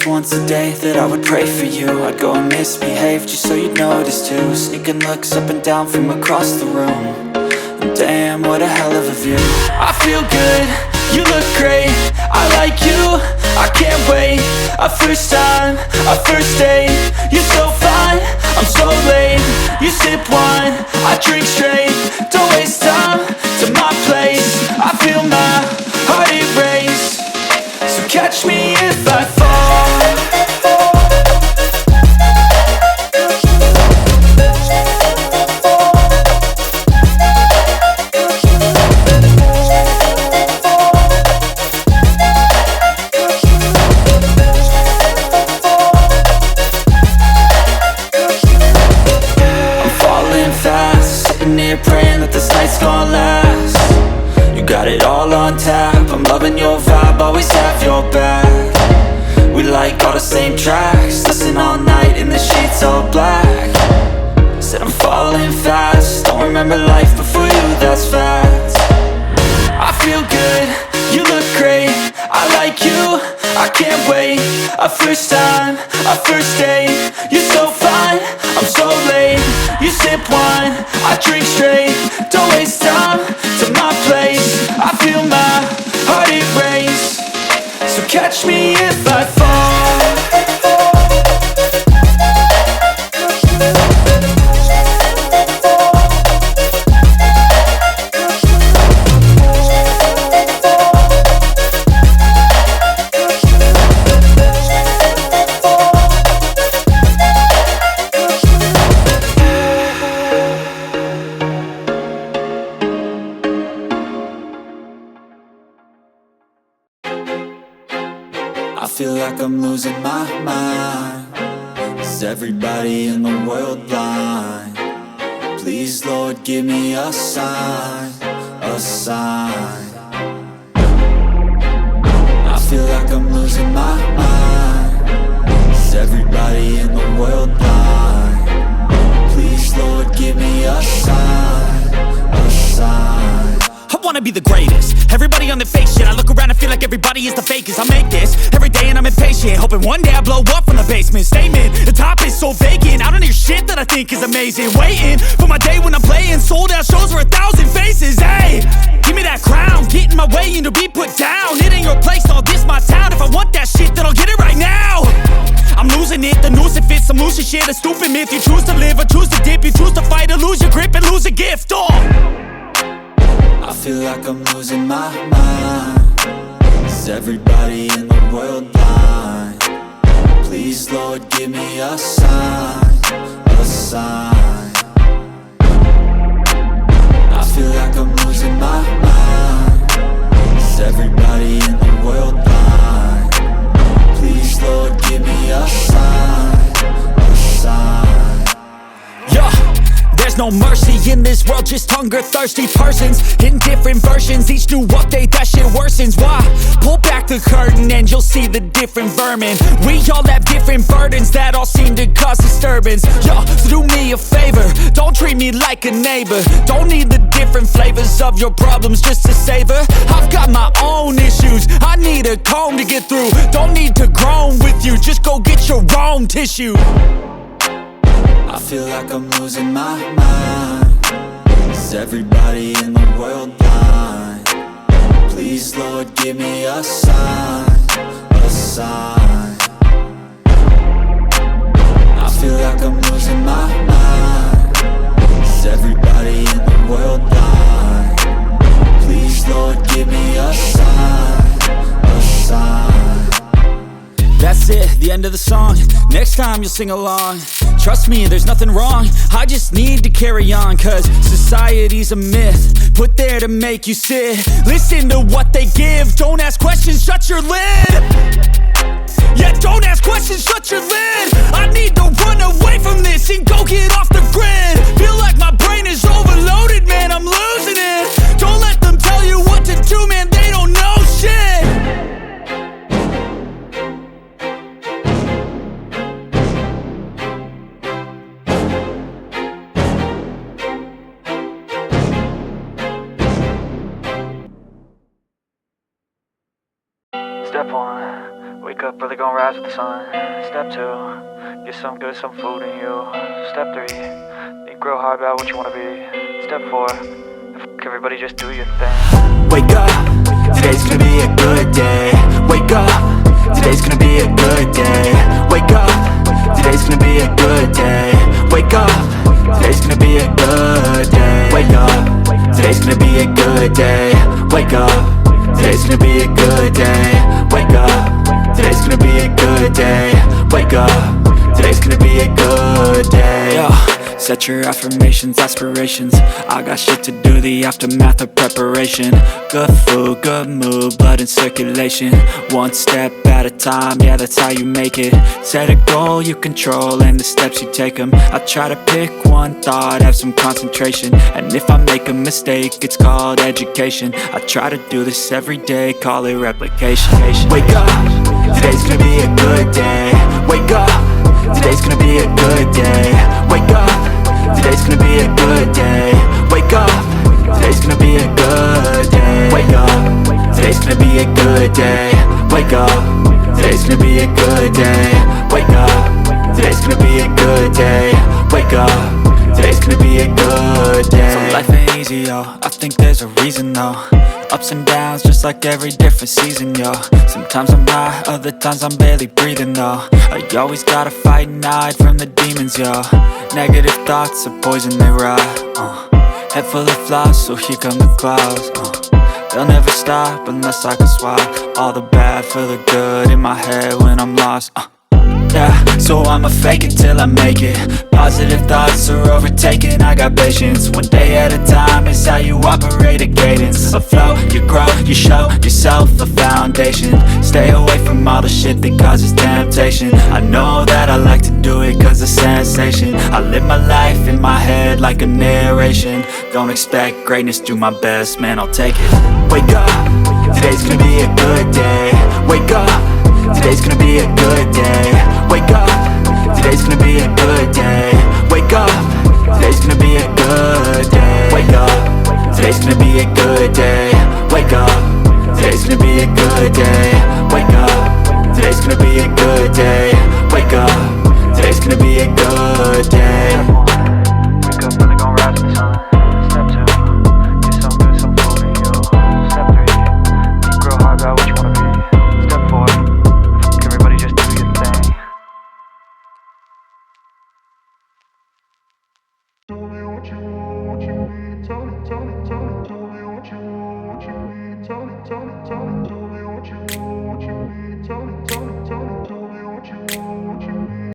promised once a day that I would pray for you. I'd go and misbehave just so you'd notice too. Sneaking looks up and down from across the room. And damn, what a hell of a view. I feel good, you look great, I like you, I can't wait. A first time, a first date. You're so fine, I'm so late. You sip wine, I drink straight. Don't waste time to my place. I feel my heart erase. So catch me if I fall. Praying that this night's gonna last. You got it all on tap, I'm loving your vibe, always have your back. We like all the same tracks, listen all night in the sheets all black. Said I'm falling fast, don't remember life before you, that's fact. I feel good, you look great, I like you, I can't wait. A first time, a first date. You're so fine, I'm so late. You sip wine, I drink straight. Don't waste time to my place. I feel my heart erase. So catch me if I fall. I feel like I'm losing my mind. Is everybody in the world blind? Please, Lord, give me a sign, a sign. I feel like I'm losing my mind. Is everybody in the world blind? Please, Lord, give me a sign, a sign. I wanna be the greatest. Everybody on the fake shit. I look around and feel like everybody is the fakest. I make this every day and I'm impatient, hoping one day I blow up from the basement. Statement, the top is so vacant. I don't hear shit that I think is amazing. Waiting for my day when I'm playing sold out shows for 1,000 faces. Hey, give me that crown, get in my way and to be put down. It ain't your place, all this my town. If I want that shit, then I'll get it right now. I'm losing it, the noose it fits, I'm losing shit. A stupid myth, you choose to live or choose to dip. You choose to fight or lose your grip and lose a gift. I feel like I'm losing my mind. Is everybody in the world blind? Please, Lord, give me a sign, a sign. I feel like I'm losing my mind. Is everybody in the world blind? Please, Lord, give me a sign, a sign. Yeah. There's no mercy in this world, just hunger-thirsty persons in different versions, each new update, that shit worsens. Why? Pull back the curtain and you'll see the different vermin. We all have different burdens that all seem to cause disturbance. Yo, so do me a favor, don't treat me like a neighbor. Don't need the different flavors of your problems just to savor. I've got my own issues, I need a comb to get through. Don't need to groan with you, just go get your own tissue. I feel like I'm losing my mind. Is everybody in the world blind? Please, Lord, give me a sign, a sign. I feel like I'm losing my mind. Is everybody in the world blind? Please, Lord, give me a sign, a sign. That's it, the end of the song. Next time you'll sing along. Trust me, there's nothing wrong. I just need to carry on, cause society's a myth put there to make you sit. Listen to what they give. Don't ask questions, shut your lid. Yeah, don't ask questions, shut your lid. I need to run away from this and go get off the grid. Feel like my brain is overloaded, man, I'm losing it. Don't let them tell you what to do, man, they don't know shit. Step one, we Wake up, really gonna rise with the sun. Step 2, get some good, some food in you. Step 3, think real hard about what you wanna be. Step 4, everybody just do your thing. Wake up, today's gonna be a good day. Wake up, today's gonna be a good day. Wake up, today's gonna be a good day. Wake up, today's gonna be a good day. Wake up, today's gonna be a good day. Wake up, today's gonna be a good day. Wake up, today's gonna be a good day. Wake up, today's gonna be a good day. Yeah, set your affirmations, aspirations. I got shit to do, the aftermath of preparation. Good food, good mood, blood in circulation. One step at a time, yeah, that's how you make it. Set a goal you control and the steps you take them. I try to pick one thought, have some concentration. And if I make a mistake, it's called education. I try to do this every day, call it replication. Wake up, today's gonna be a good day. Wake up, today's gonna be a good day. Wake up, today's gonna be a good day. Wake up, today's gonna be a good day. Wake up, today's gonna be a good day. Wake up, today's gonna be a good day. Wake up, today's gonna be a good day. Wake up, today's gonna be a good day. So life ain't easy, yo, I think there's a reason though. Ups and downs, just like every different season, yo. Sometimes I'm high, other times I'm barely breathing, though. I always gotta fight and hide from the demons, yo. Negative thoughts are poison, they rot. Head full of flies, so here come the clouds. They'll never stop unless I can swap all the bad for the good in my head when I'm lost. Yeah, so I'ma fake it till I make it. Positive thoughts are overtaken, I got patience. One day at a time is how you operate a cadence. A flow, you grow, you show yourself a foundation. Stay away from all the shit that causes temptation. I know that I like to do it cause it's sensation. I live my life in my head like a narration. Don't expect greatness, do my best, man, I'll take it. Wake up, today's gonna be a good day. Wake up, today's gonna be a good day. Wake up, today's gonna be a good day. Wake up, today's gonna be a good day. Wake up, today's gonna be a good day. Wake up, today's gonna be a good day. Wake up, today's gonna be a good day. Wake up, today's gonna be a good day. Wake up, really gonna rise with the sun. Step 2, get some good, some food in you. Step 3, think real hard about what you wanna be. Step 4, everybody just do your thing. Tell me what you want, what you need. Tell me what you want, what you need. Tell me what you want.